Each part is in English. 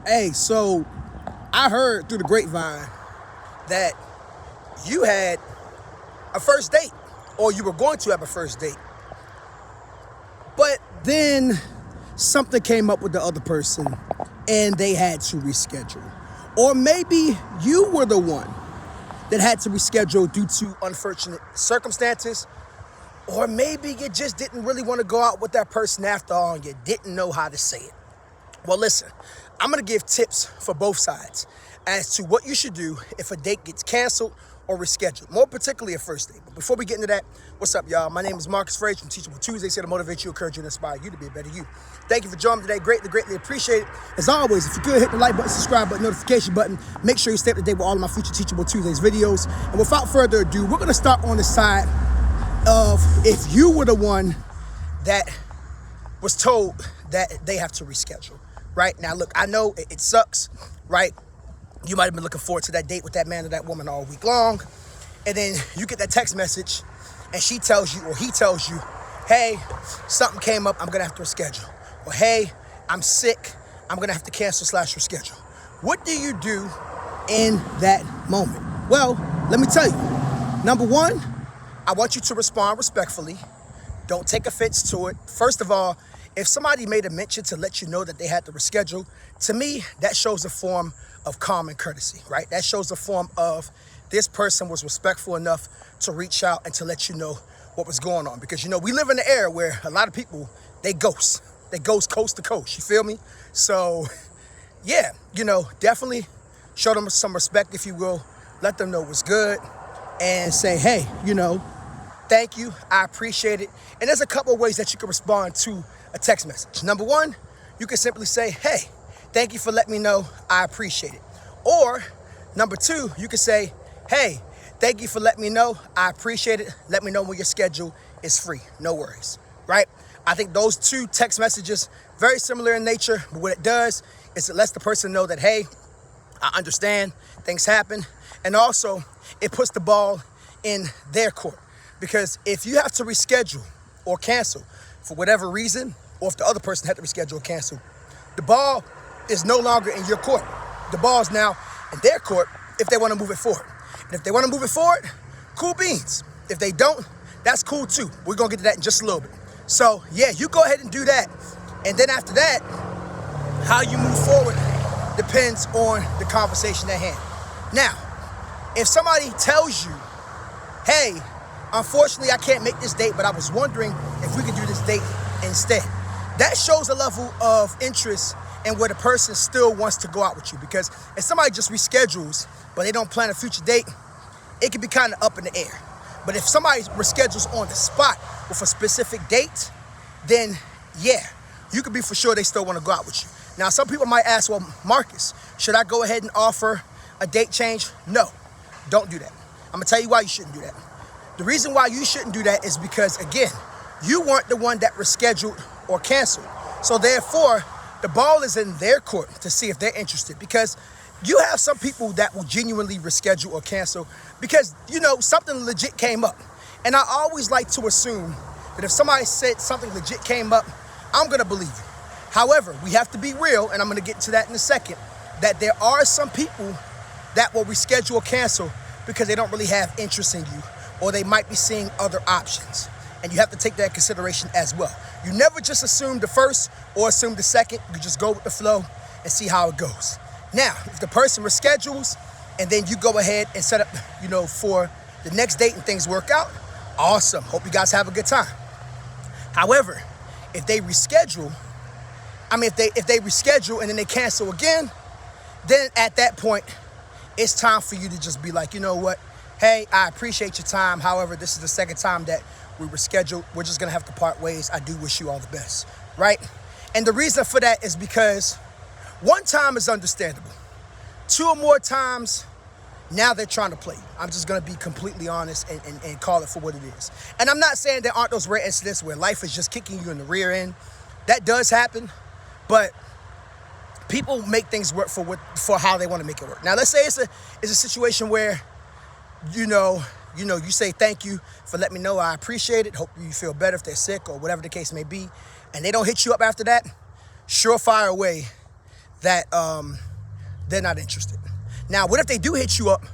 Hey, so I heard through the grapevine that you had a first date, or you were going to have a first date, but then something came up with the other person and they had to reschedule. Or maybe you were the one that had to reschedule due to unfortunate circumstances. Or maybe you just didn't really want to go out with that person after all and you didn't know how to say it. Well, listen, I'm going to give tips for both sides as to what you should do if a date gets canceled or rescheduled, more particularly a first date. But before we get into that, what's up, y'all? My name is Marcus Frazier from Teachable Tuesdays, here to motivate you, encourage you, and inspire you to be a better you. Thank you for joining me today. Greatly appreciate it. As always, if you could, hit the like button, subscribe button, notification button. Make sure you stay up to date with all of my future Teachable Tuesdays videos. And without further ado, we're going to start on the side of if you were the one that was told that they have to reschedule, right? Now, look, I know it sucks, right? You might have been looking forward to that date with that man or that woman all week long. And then you get that text message and she tells you, or he tells you, hey, something came up, I'm going to have to reschedule. Or, hey, I'm sick, I'm going to have to cancel/reschedule. What do you do in that moment? Well, let me tell you. Number one, I want you to respond respectfully. Don't take offense to it. First of all, if somebody made a mention to let you know that they had to reschedule, to me, that shows a form of common courtesy, right? That shows a form of this person was respectful enough to reach out and to let you know what was going on. Because, we live in an era where a lot of people, they ghost. They ghost coast to coast, you feel me? So, yeah, definitely show them some respect, if you will. Let them know what's good and say, hey, thank you, I appreciate it. And there's a couple of ways that you can respond to a text message. Number one, you can simply say, hey, thank you for letting me know, I appreciate it. Or number two, you can say, hey, thank you for letting me know, I appreciate it. Let me know when your schedule is free. No worries, right? I think those two text messages, very similar in nature, but what it does is it lets the person know that, hey, I understand, things happen. And also, it puts the ball in their court. Because if you have to reschedule or cancel for whatever reason, or if the other person had to reschedule or cancel, the ball is no longer in your court. The ball is now in their court if they want to move it forward. And if they want to move it forward, cool beans. If they don't, that's cool too. We're going to get to that in just a little bit. So, yeah, you go ahead and do that. And then after that, how you move forward depends on the conversation at hand. Now, if somebody tells you, hey, unfortunately, I can't make this date, but I was wondering if we could do this date instead. That shows a level of interest in where the person still wants to go out with you. Because if somebody just reschedules, but they don't plan a future date, it can be kind of up in the air. But if somebody reschedules on the spot with a specific date, then yeah, you can be for sure they still want to go out with you. Now, some people might ask, well, Marcus, should I go ahead and offer a date change? No, don't do that. I'm going to tell you why you shouldn't do that. The reason why you shouldn't do that is because, again, you weren't the one that rescheduled or canceled. So therefore, the ball is in their court to see if they're interested. Because you have some people that will genuinely reschedule or cancel because, something legit came up. And I always like to assume that if somebody said something legit came up, I'm going to believe it. However, we have to be real, and I'm going to get to that in a second, that there are some people that will reschedule or cancel because they don't really have interest in you, or they might be seeing other options. And you have to take that in consideration as well. You never just assume the first or assume the second. You just go with the flow and see how it goes. Now, if the person reschedules and then you go ahead and set up, for the next date and things work out, awesome. Hope you guys have a good time. However, if they reschedule and then they cancel again, then at that point, it's time for you to just be like, you know what? Hey, I appreciate your time. However, this is the second time that we rescheduled. We're just going to have to part ways. I do wish you all the best, right? And the reason for that is because one time is understandable. Two or more times, now they're trying to play you. I'm just going to be completely honest and call it for what it is. And I'm not saying there aren't those rare incidents where life is just kicking you in the rear end. That does happen, but people make things work for how they want to make it work. Now, let's say it's a situation where, you say thank you for letting me know, I appreciate it. Hope you feel better if they're sick or whatever the case may be. And they don't hit you up after that. Surefire way that they're not interested. Now, what if they do hit you up,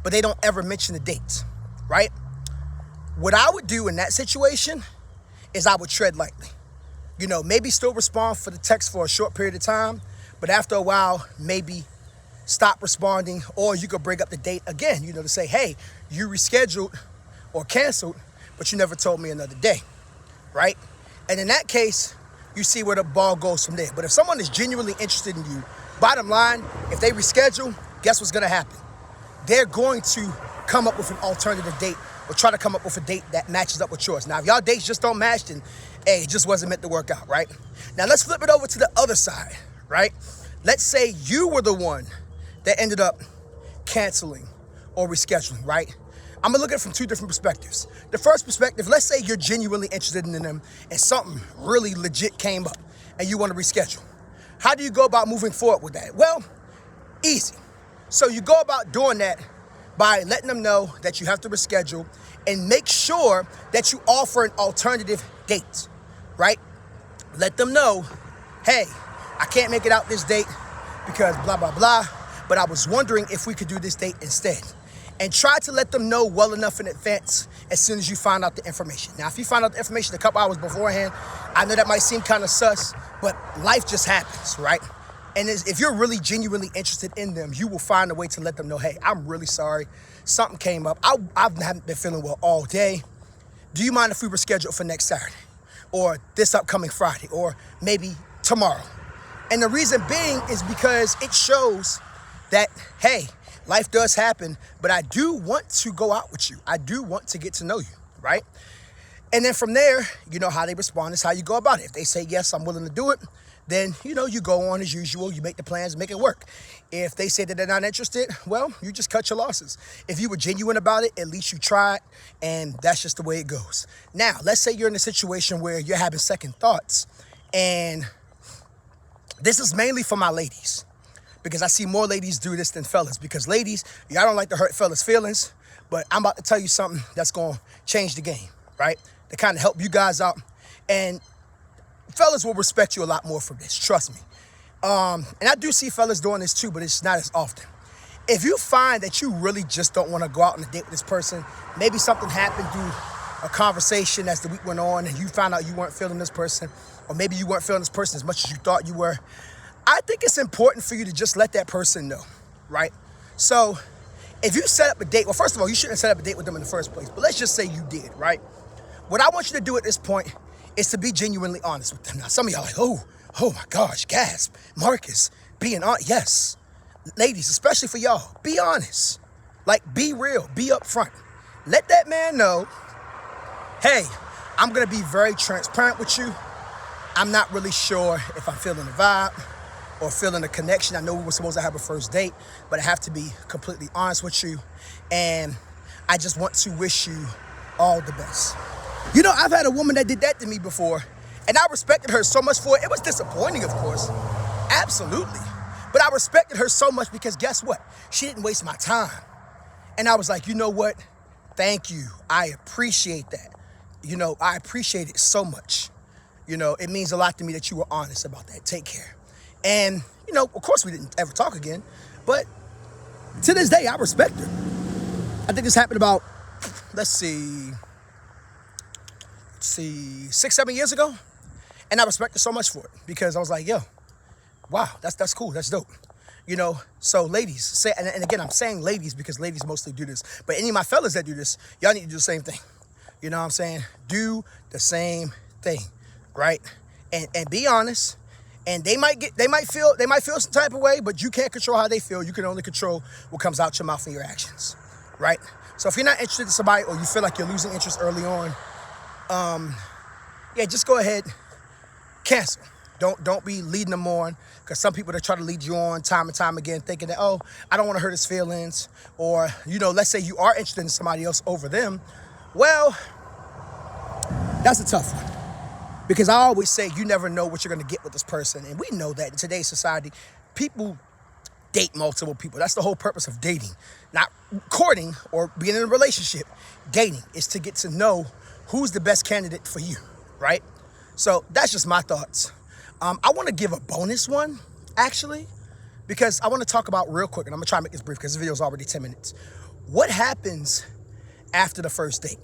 but they don't ever mention the dates, right? What I would do in that situation is I would tread lightly. Maybe still respond for the text for a short period of time, but after a while, maybe stop responding, or you could bring up the date again, to say, hey, you rescheduled or canceled, but you never told me another day, right? And in that case, you see where the ball goes from there. But if someone is genuinely interested in you, bottom line, if they reschedule, guess what's gonna happen? They're going to come up with an alternative date or try to come up with a date that matches up with yours. Now, if y'all dates just don't match, then hey, it just wasn't meant to work out, right? Now, let's flip it over to the other side, right? Let's say you were the one that ended up canceling or rescheduling, right? I'm gonna look at it from two different perspectives. The first perspective, let's say you're genuinely interested in them and something really legit came up and you want to reschedule. How do you go about moving forward with that? Well, easy. So you go about doing that by letting them know that you have to reschedule and make sure that you offer an alternative date, right? Let them know, hey, I can't make it out this date because blah, blah, blah, but I was wondering if we could do this date instead. And try to let them know well enough in advance as soon as you find out the information. Now, if you find out the information a couple hours beforehand, I know that might seem kind of sus, but life just happens, right? And if you're really genuinely interested in them, you will find a way to let them know, hey, I'm really sorry. Something came up. I haven't been feeling well all day. Do you mind if we were scheduled for next Saturday or this upcoming Friday or maybe tomorrow? And the reason being is because it shows that, hey, life does happen, but I do want to go out with you. I do want to get to know you, right? And then from there, how they respond is how you go about it. If they say, yes, I'm willing to do it, then, you go on as usual. You make the plans, make it work. If they say that they're not interested, well, you just cut your losses. If you were genuine about it, at least you tried, and that's just the way it goes. Now, let's say you're in a situation where you're having second thoughts, and this is mainly for my ladies, because I see more ladies do this than fellas, because ladies, y'all don't like to hurt fellas' feelings, but I'm about to tell you something that's going to change the game, right? To kind of help you guys out. And fellas will respect you a lot more for this, trust me. And I do see fellas doing this too, but it's not as often. If you find that you really just don't want to go out on a date with this person, maybe something happened through a conversation as the week went on and you found out you weren't feeling this person, or maybe you weren't feeling this person as much as you thought you were, I think it's important for you to just let that person know, right? So if you set up a date, well, first of all, you shouldn't set up a date with them in the first place, but let's just say you did, right? What I want you to do at this point is to be genuinely honest with them. Now, some of y'all are like, oh my gosh, gasp, Marcus, being honest. Yes, ladies, especially for y'all, be honest. Like, be real, be upfront. Let that man know, hey, I'm gonna be very transparent with you. I'm not really sure if I'm feeling the vibe or feeling a connection. I know we were supposed to have a first date, but I have to be completely honest with you. And I just want to wish you all the best. I've had a woman that did that to me before, and I respected her so much for it. It was disappointing, of course, absolutely. But I respected her so much because guess what? She didn't waste my time. And I was like, you know what? Thank you. I appreciate that. I appreciate it so much. It means a lot to me that you were honest about that. Take care. And, of course we didn't ever talk again, but to this day, I respect her. I think this happened about, let's see, 6-7 years ago. And I respect her so much for it because I was like, yo, wow, that's cool. That's dope. So ladies, say, and again, I'm saying ladies because ladies mostly do this, but any of my fellas that do this, y'all need to do the same thing. You know what I'm saying? Do the same thing, right? And be honest. And they might feel some type of way, but you can't control how they feel. You can only control what comes out your mouth and your actions, right? So if you're not interested in somebody or you feel like you're losing interest early on, just go ahead, cancel. Don't be leading them on, because some people that try to lead you on time and time again, thinking that, oh, I don't want to hurt his feelings, or let's say you are interested in somebody else over them. Well, that's a tough one. Because I always say you never know what you're going to get with this person. And we know that in today's society, people date multiple people. That's the whole purpose of dating. Not courting or being in a relationship. Dating is to get to know who's the best candidate for you, right? So that's just my thoughts. I want to give a bonus one, actually. because I want to talk about real quick, and I'm going to try to make this brief because the video is already 10 minutes. What happens after the first date?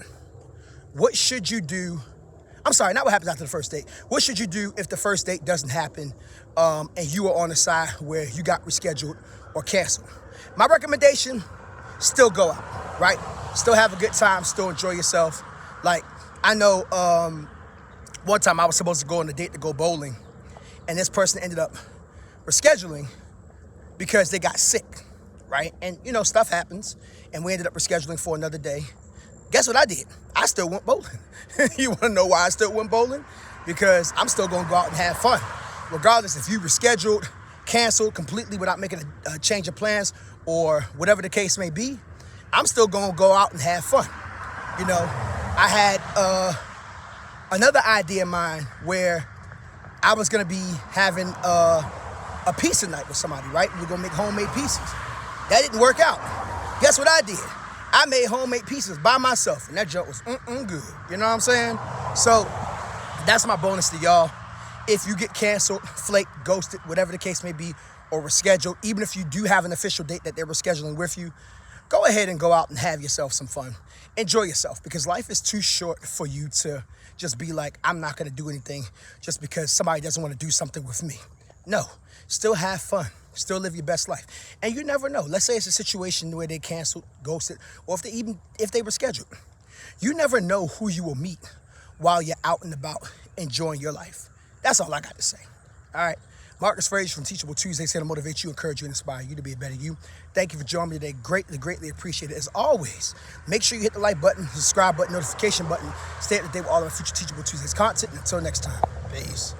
What should you do? I'm sorry, not what happens after the first date. What should you do if the first date doesn't happen and you are on the side where you got rescheduled or canceled? My recommendation, still go out, right? Still have a good time, still enjoy yourself. Like, I know one time I was supposed to go on a date to go bowling, and this person ended up rescheduling because they got sick, right? And, you know, stuff happens, and we ended up rescheduling for another day. Guess what I did? I still went bowling. You want to know why I still went bowling? Because I'm still going to go out and have fun. Regardless if you rescheduled, canceled completely without making a change of plans or whatever the case may be, I'm still going to go out and have fun. You know, I had another idea in mind where I was going to be having a pizza night with somebody, right? We were going to make homemade pizzas. That didn't work out. Guess what I did? I made homemade pizzas by myself, and that joke was good. You know what I'm saying? So that's my bonus to y'all. If you get canceled, flaked, ghosted, whatever the case may be, or rescheduled, even if you do have an official date that they're rescheduling with you, go ahead and go out and have yourself some fun. Enjoy yourself, because life is too short for you to just be like, I'm not going to do anything just because somebody doesn't want to do something with me. No, still have fun. Still live your best life. And you never know. Let's say it's a situation where they canceled, ghosted, or if they were scheduled. You never know who you will meet while you're out and about enjoying your life. That's all I got to say. All right. Marcus Frazier from Teachable Tuesdays here to motivate you, encourage you, and inspire you to be a better you. Thank you for joining me today. Greatly appreciate it. As always, make sure you hit the like button, subscribe button, notification button. Stay up to date with all of our future Teachable Tuesdays content. And until next time, peace.